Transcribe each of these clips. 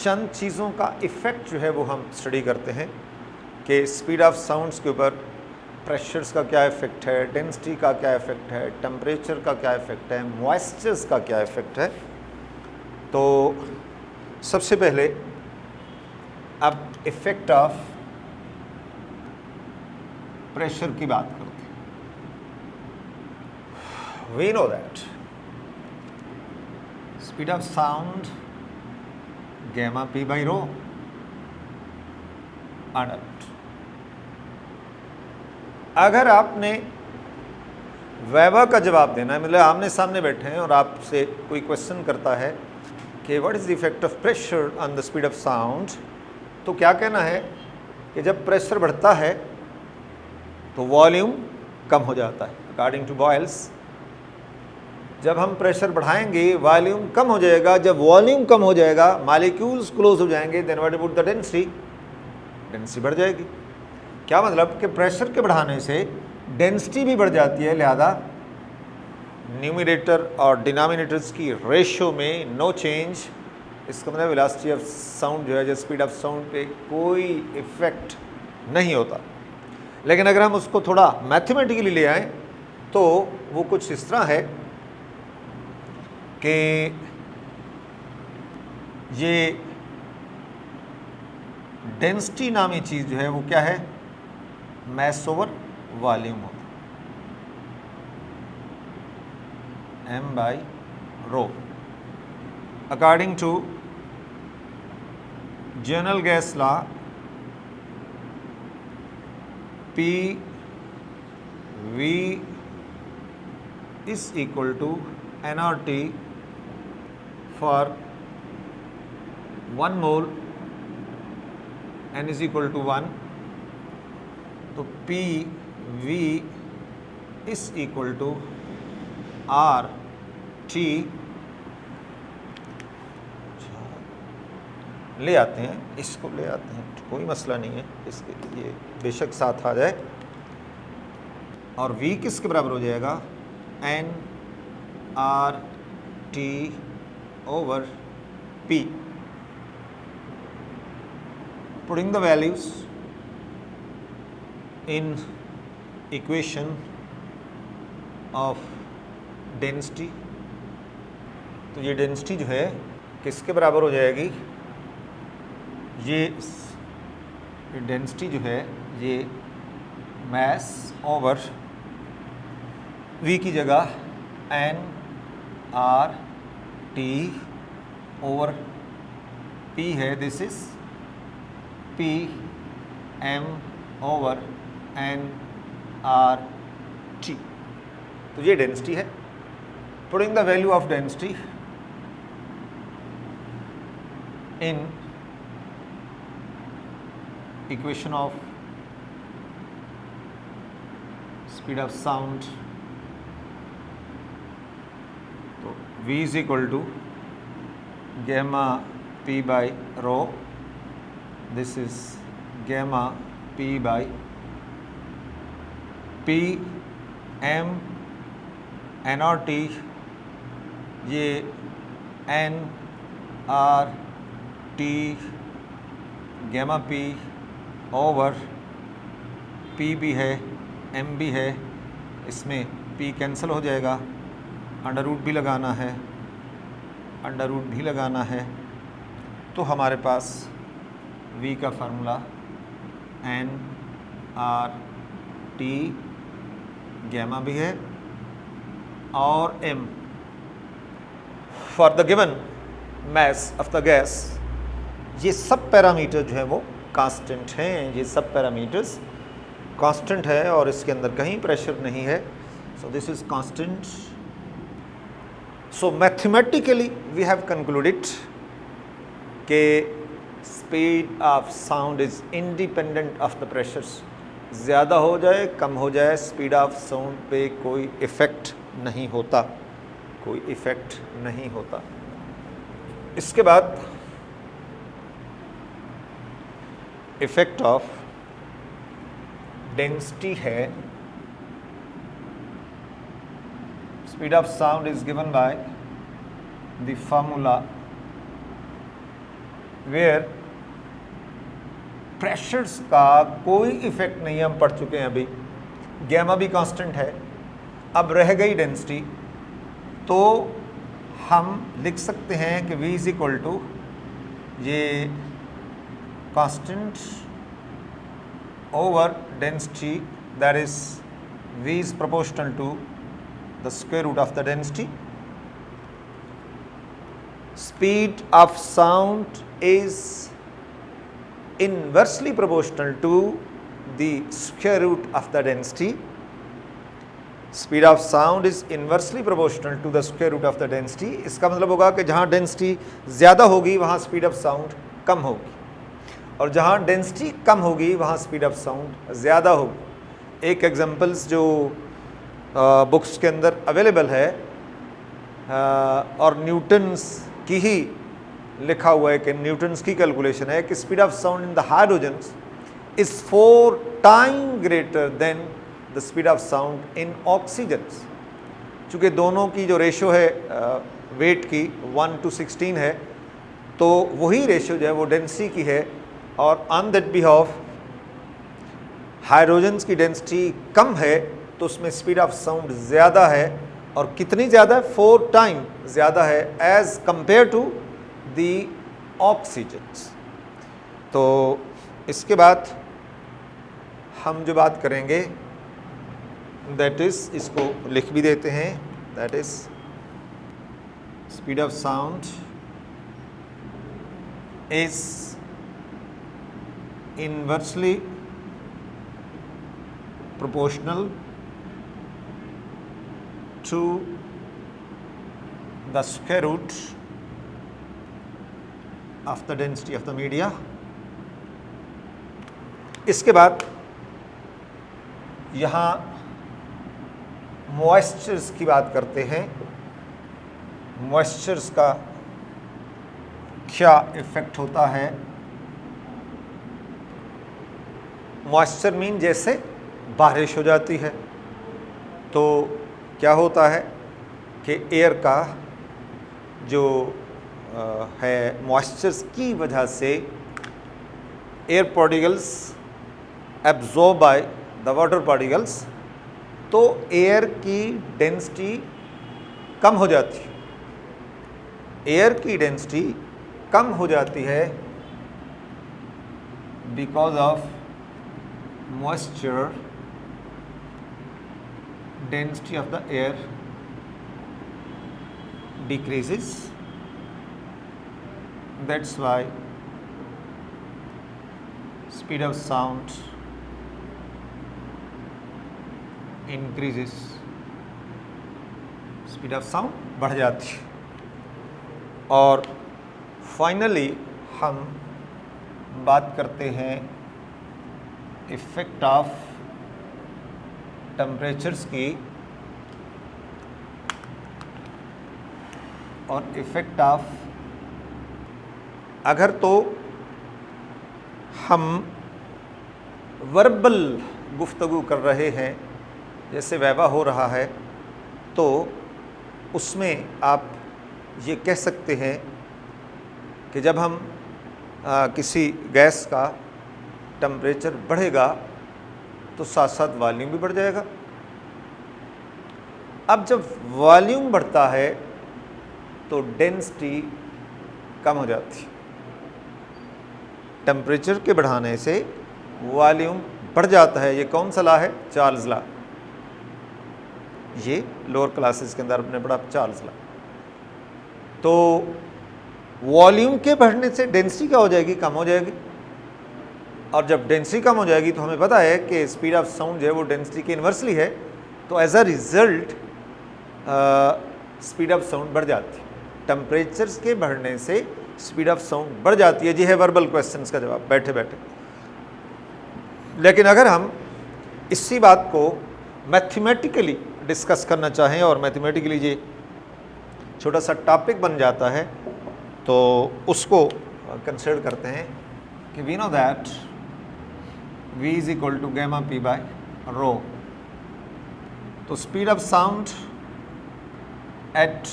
चंद चीज़ों का इफ़ेक्ट जो है वो हम स्टडी करते हैं कि स्पीड ऑफ साउंड्स के ऊपर प्रेशर्स का क्या इफ़ेक्ट है, डेंसिटी का क्या इफ़ेक्ट है, टेम्परेचर का क्या इफ़ेक्ट है, मॉइस्चर्स का क्या इफ़ेक्ट है। तो सबसे पहले अब इफ़ेक्ट ऑफ प्रेशर की बात करते हैं। We know that speed of sound gamma p by rho under root. अगर आपने वैवा का जवाब देना है, मतलब आमने सामने बैठे हैं और आपसे कोई क्वेश्चन करता है कि what is the effect of pressure on the speed of sound, तो क्या कहना है कि जब प्रेशर बढ़ता है तो वॉल्यूम कम हो जाता है। अकॉर्डिंग टू बॉयल्स, जब हम प्रेशर बढ़ाएंगे वॉल्यूम कम हो जाएगा। जब वॉल्यूम कम हो जाएगा, मॉलिक्यूल्स क्लोज हो जाएंगे, then what about the density, density बढ़ जाएगी। क्या मतलब कि प्रेशर के बढ़ाने से डेंसिटी भी बढ़ जाती है, लिहाजा न्यूमरेटर और डिनोमिनेटर्स की रेशियो में नो चेंज। इसका मतलब वेलोसिटी ऑफ साउंड जो है, जो स्पीड ऑफ साउंड पे कोई इफेक्ट नहीं होता। लेकिन अगर हम उसको थोड़ा मैथमेटिकली ले आएँ तो वो कुछ इस तरह है कि ये डेंसिटी नामी चीज़ जो है वो क्या है, मैस ओवर वॉल्यूम होता है, m by rho। According to general gas law, P V is equal to nRT for 1 mole, n is equal to 1, तो P V is equal to R T। ले आते हैं, इसको ले आते हैं, कोई मसला नहीं है, इसके ये बेशक साथ आ जाए। और V किसके बराबर हो जाएगा, N R T over P। Putting the values in equation of density, तो ये डेंसिटी जो है किसके बराबर हो जाएगी, ये डेंसिटी जो है ये मैस ओवर V की जगह N R T over P है। This is P M over N R T। तो ये डेंसिटी है। Putting the value of density in equation of speed of sound, तो V is equal to gamma P by rho, this is gamma P by P M N R T, ये N R T gamma P over P भी है M भी है, इसमें P cancel हो जाएगा, under root भी लगाना है, अंडर रूट भी लगाना है, तो हमारे पास V का formula N R T gamma भी है और M for the given mass of the gas. ये सब पैरामीटर जो है वो कांस्टेंट हैं, ये सब पैरामीटर्स कांस्टेंट है और इसके अंदर कहीं प्रेशर नहीं है। सो this is constant. So mathematically we have concluded कि speed of sound is independent of the pressures। ज़्यादा हो जाए कम हो जाए speed of sound पे कोई इफ़ेक्ट नहीं होता, कोई इफ़ेक्ट नहीं होता। इसके बाद इफ़ेक्ट ऑफ डेंसिटी है। Speed of sound is given by the formula where pressures का कोई इफेक्ट नहीं है, हम पढ़ चुके हैं अभी, गैमा भी कांस्टेंट है। अब रह गई डेंसिटी, तो हम लिख सकते हैं कि v इज इक्वल टू ये constant over density, that is v is proportional to the square root of the density. Speed of sound is inversely proportional to the square root of the density. Speed of sound is inversely proportional to the square root of the density. इसका मतलब होगा कि जहाँ density ज़्यादा होगी वहाँ speed of sound कम होगी, और जहाँ डेंसिटी कम होगी वहाँ स्पीड ऑफ साउंड ज़्यादा होगी। एक एग्जांपल्स जो बुक्स के अंदर अवेलेबल है और न्यूटन्स की ही लिखा हुआ है कि न्यूटन्स की कैलकुलेशन है कि speed of sound in the hydrogens is 4 time greater than the speed of sound in oxygens. चूँकि दोनों की जो रेशो है वेट की 1:16 है, तो वही रेशो जो है वो डेंसिटी की है, और ऑन दैट बिहाफ हाइड्रोजन्स की डेंसिटी कम है तो उसमें स्पीड ऑफ साउंड ज़्यादा है, और कितनी ज़्यादा है? 4 टाइम ज़्यादा है as compare to the oxygens. तो इसके बाद हम जो बात करेंगे दैट इज़, इसको लिख भी देते हैं, that is speed of sound is inversely proportional to the square root of the density of the media. इसके बाद यहाँ मॉइस्चर्स की बात करते हैं। मॉइस्चर्स का क्या इफेक्ट होता है? मॉइस्चर मीन जैसे बारिश हो जाती है तो क्या होता है कि एयर का जो है मॉइस्चर्स की वजह से air particles absorb by the water particles, तो एयर की डेंसिटी कम हो जाती है। एयर की डेंसिटी कम हो जाती है because of moisture, density of the air decreases. That's why speed of sound increases. Speed of sound बढ़ जाती है। और फाइनली हम बात करते हैं इफ़ेक्ट ऑफ टेम्परेचर्स की और इफ़ेक्ट ऑफ, अगर तो हम वर्बल गुफ्तगू कर रहे हैं, जैसे वैवा हो रहा है, तो उसमें आप ये कह सकते हैं कि जब हम किसी गैस का टेम्परेचर बढ़ेगा तो साथ साथ वॉल्यूम भी बढ़ जाएगा। अब जब वॉल्यूम बढ़ता है तो डेंसिटी कम हो जाती है। टेम्परेचर के बढ़ाने से वॉल्यूम बढ़ जाता है। ये कौन सा लॉ है? Charles law. ये लोअर क्लासेस के अंदर आपने पढ़ा चार्ल्स लॉ। तो वॉल्यूम के बढ़ने से डेंसिटी क्या हो जाएगी? कम हो जाएगी। और जब डेंसिटी कम हो जाएगी तो हमें पता है कि स्पीड ऑफ साउंड जो है वो डेंसिटी के इन्वर्सली है, तो as a result speed of sound बढ़ जाती है। टेम्परेचर्स के बढ़ने से स्पीड ऑफ साउंड बढ़ जाती है। ये है वर्बल क्वेश्चंस का जवाब बैठे बैठे। लेकिन अगर हम इसी बात को मैथमेटिकली डिस्कस करना चाहें और मैथमेटिकली ये छोटा सा टॉपिक बन जाता है, तो उसको कंसिडर करते हैं कि we know that v is equal to gamma p by rho. तो speed of sound at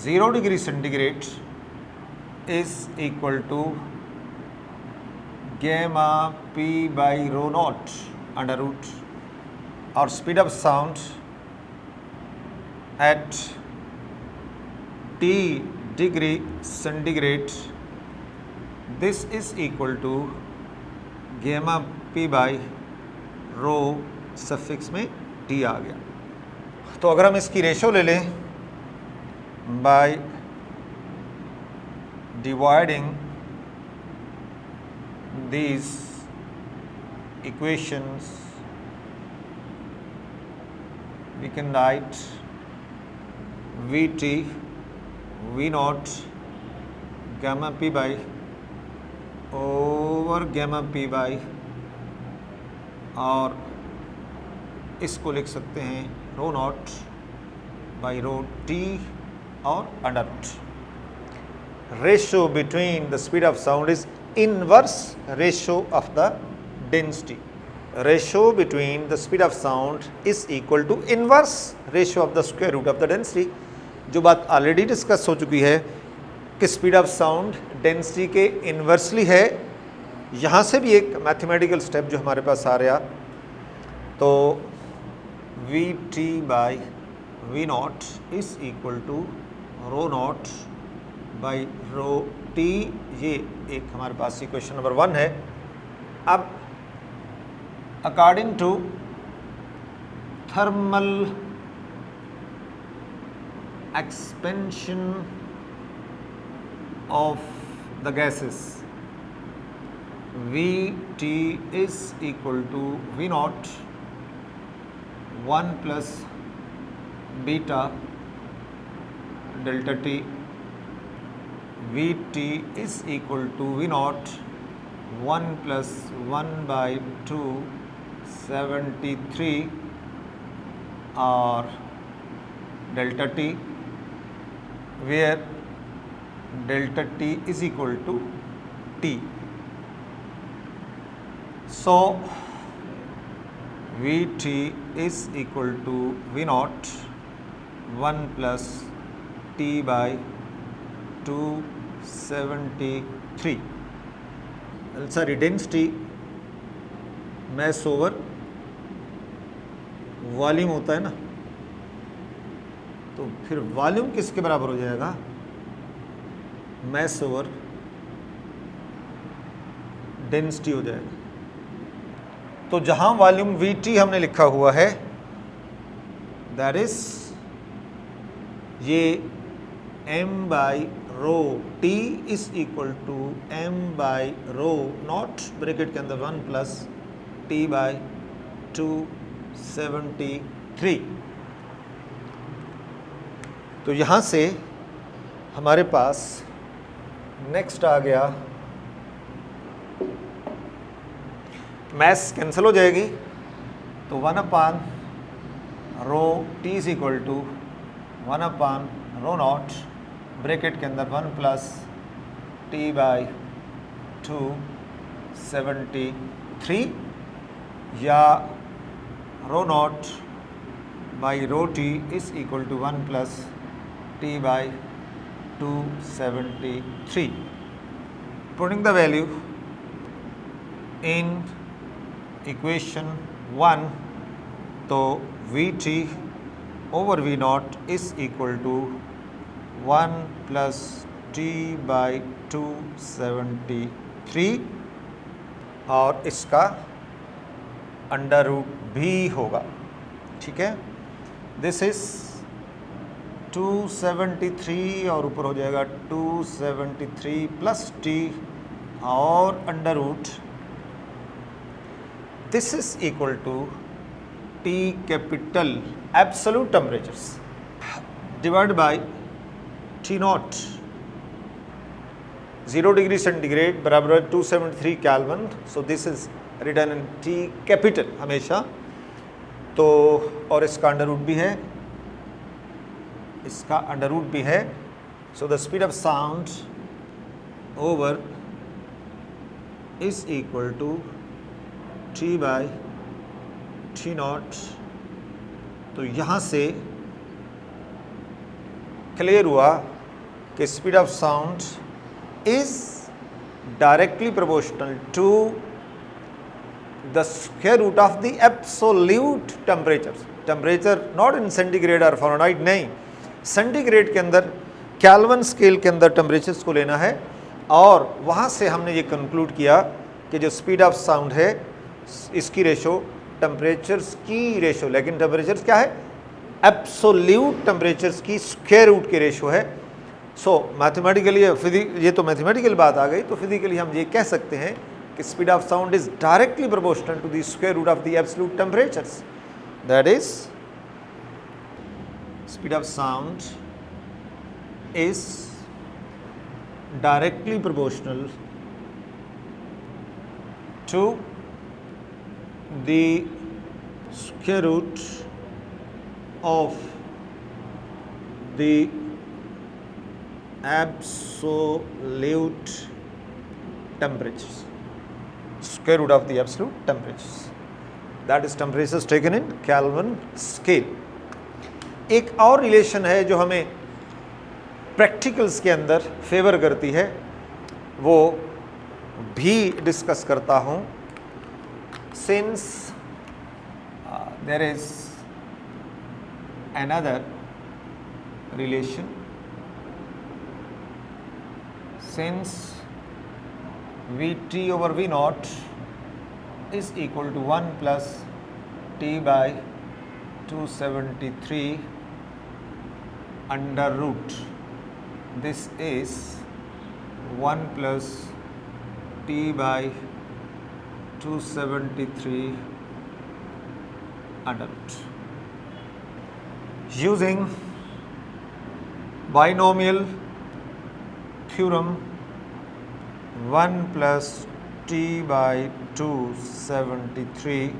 0 degree centigrade is equal to gamma p by rho naught under root, or speed of sound at t degree centigrade, this is equal to gamma p by rho suffix में t आ गया। तो अगर हम इसकी ratio ले लें by dividing these equations, we can write Vt V naught gamma p by over gamma p by, और इसको लिख सकते हैं rho not by rho T और under root. Ratio between the speed of sound is inverse ratio of the density. Ratio between the speed of sound is equal to inverse ratio of the square root of the density. जो बात already discuss हो चुकी है कि speed of sound density के inversely है, यहाँ से भी एक मैथमेटिकल स्टेप जो हमारे पास आ रहा, तो V T by V naught is equal to rho not by rho T, ये एक हमारे पास इक्वेशन नंबर 1 है। अब according to thermal expansion of the gases, V T is equal to V naught 1 plus beta delta T, Vt is equal to V naught 1 plus 1 by 273 or delta t, where delta t is equal to t. So Vt is equal to V naught 1 plus t by 273। Sorry, density mass over volume होता है ना, तो फिर volume किसके बराबर हो जाएगा? Mess over density हो जाएगा। तो जहां वॉल्यूम Vt हमने लिखा हुआ है, दैट इज ये m by rho t is equal to m by rho not bracket के अंदर 1 प्लस t बाई 273। तो यहाँ से हमारे पास नेक्स्ट आ गया, मैथ्स कैंसिल हो जाएगी, तो 1 upon rho t is equal to 1 upon rho not bracket के अंदर 1 प्लस t बाई 273, या rho not by rho t is equal to 1 plus t by 273। Putting the value in equation 1, तो Vt over V naught is equal to 1 plus t by 273, और इसका under root भी होगा। ठीक है, this is 273 और ऊपर हो जाएगा 273 प्लस t और under root, this is equal to T capital absolute temperatures divide by T naught 0 degree centigrade बराबर है 273 Kelvin. So this is written in T capital हमेशा। तो और इसका अंडर रूट भी है, इसका अंडर रूट भी है। So the speed of sound over is equal to T by T naught. तो यहाँ से क्लियर हुआ कि speed of sound is directly proportional to the square root of the absolute temperatures. Temperature not in centigrade और Fahrenheit, नहीं, centigrade के अंदर kelvin scale के अंदर टेम्परेचर्स को लेना है और वहाँ से हमने ये कंक्लूड किया कि जो स्पीड ऑफ साउंड है इसकी रेशो टेम्परेचर्स की रेशो, लेकिन टेम्परेचर्स क्या है, एब्सोल्यूट टेम्परेचर्स की स्क्वायर रूट की रेशो है। सो मैथमेटिकली ये तो मैथमेटिकल बात आ गई, तो फिजिकली हम ये कह सकते हैं कि speed of sound is directly proportional to the square root of the absolute temperatures, that is speed of sound is directly proportional to the square root of the absolute temperatures, square root of the absolute temperatures, that is temperatures taken in Kelvin scale। एक और relation है जो हमें practicals के अंदर favour करती है, वो भी डिस्कस करता हूँ। Since there is another relation, since Vt over V naught is equal to 1 plus T by 273 under root, this is 1 plus T by 273 under root. Using binomial theorem, 1 plus T by 273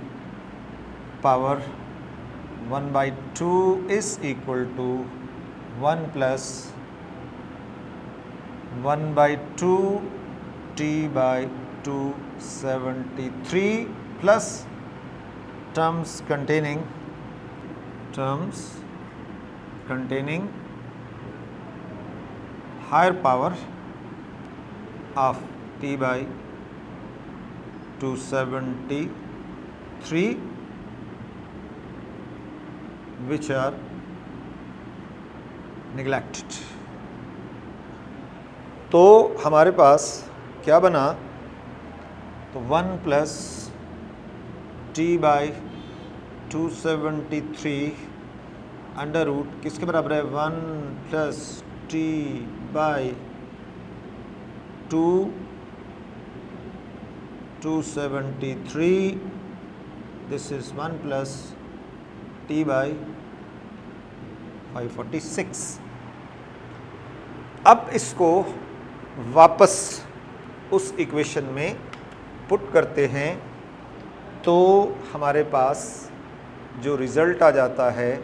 power 1 by 2 is equal to 1 plus 1 by 2 T by 273 plus terms containing higher power of T by 273 which are neglected। तो हमारे पास क्या बना, तो 1 plus T by 273 under root किसके बराबर है, 1 plus T by 273, this is 1 plus T by 546। अब इसको वापस उस इक्वेशन में पुट करते हैं तो हमारे पास जो रिज़ल्ट आ जाता है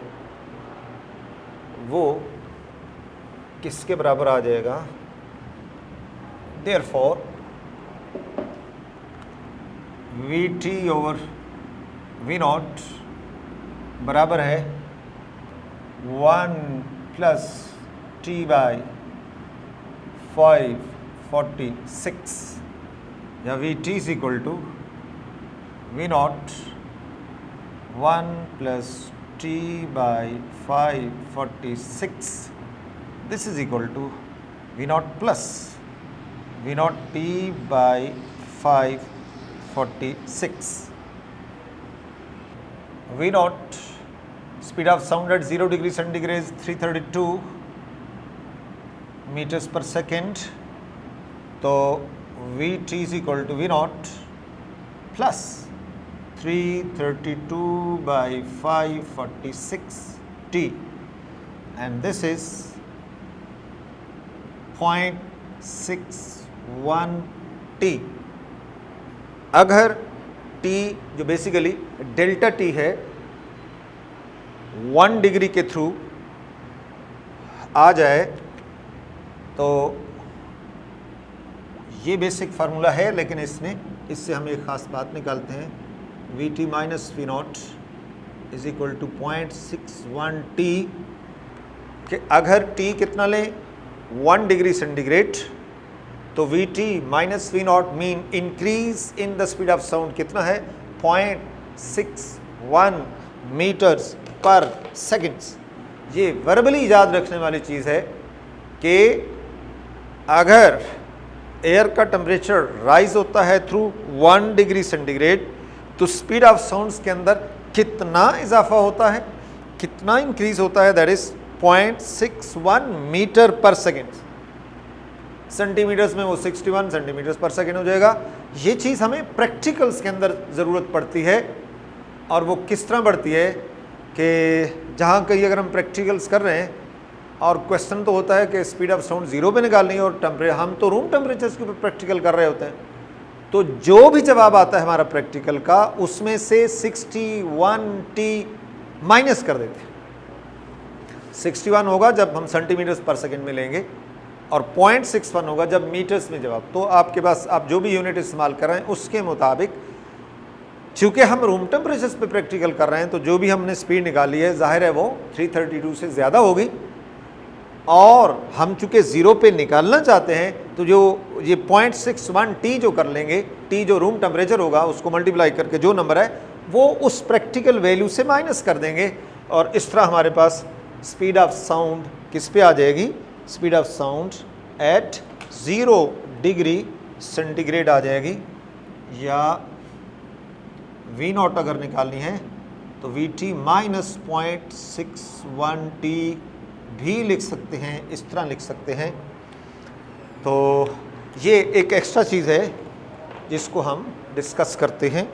वो किसके बराबर आ जाएगा, therefore Vt over V naught बराबर है 1 प्लस T बाई 546 या Vt is equal to V naught 1 plus T by 546, this is equal to V naught plus V naught T by 546। V naught speed of sound at 0 degree centigrade is 332 meters per second, तो Vt is equal to V naught plus 332 by 546 T, and this is 0.61 T। अगर T जो basically delta T है 1 degree के through आ जाए तो ये basic formula है, लेकिन इससे हम एक ख़ास बात निकालते हैं, Vt minus V naught is equal to 0.61 T, कि अगर T कितना लें 1 डिग्री सेंटीग्रेड तो V T minus V naught mean increase in the speed of sound कितना है 0.61 मीटर्स पर सेकेंड्स। ये वर्बली याद रखने वाली चीज़ है कि अगर एयर का टेम्परेचर राइज होता है थ्रू 1 डिग्री सेंटीग्रेड तो स्पीड ऑफ साउंड्स के अंदर कितना इजाफा होता है, कितना इंक्रीज होता है, दैट इज 0.61 मीटर पर सेकेंड। सेंटीमीटर्स में वो 61 सेंटीमीटर्स पर सेकेंड हो जाएगा। ये चीज़ हमें प्रैक्टिकल्स के अंदर ज़रूरत पड़ती है, और वो किस तरह बढ़ती है कि जहाँ कहीं अगर हम प्रैक्टिकल्स कर रहे हैं और क्वेश्चन तो होता है कि स्पीड ऑफ साउंड 0 पे निकालनी है और टेम्परेचर, हम तो रूम टेम्परेचर्स के ऊपर प्रैक्टिकल कर रहे होते हैं, तो जो भी जवाब आता है हमारा प्रैक्टिकल का उसमें से 61T माइनस कर देते हैं। 61 होगा जब हम सेंटीमीटर्स पर सेकेंड में लेंगे और 0.61 होगा जब मीटर्स में जवाब। तो आपके पास आप जो भी यूनिट इस्तेमाल कर रहे हैं उसके मुताबिक, चूँकि हम रूम टेम्परेचर्स पे प्रैक्टिकल कर रहे हैं तो जो भी हमने स्पीड निकाली है जाहिर है वो 332 से ज़्यादा होगी, और हम चूँकि 0 पे निकालना चाहते हैं तो जो ये 0.61 T जो कर लेंगे, T जो रूम टेम्परेचर होगा उसको मल्टीप्लाई करके जो नंबर है वो उस प्रैक्टिकल वैल्यू से माइनस कर देंगे, और इस तरह हमारे पास स्पीड ऑफ साउंड किस पे आ जाएगी, speed of sound at 0 degree centigrade आ जाएगी। या V0 अगर निकालनी है तो VT माइनस 0.61T भी लिख सकते हैं, इस तरह लिख सकते हैं। तो ये एक एक्स्ट्रा चीज़ है जिसको हम डिस्कस करते हैं।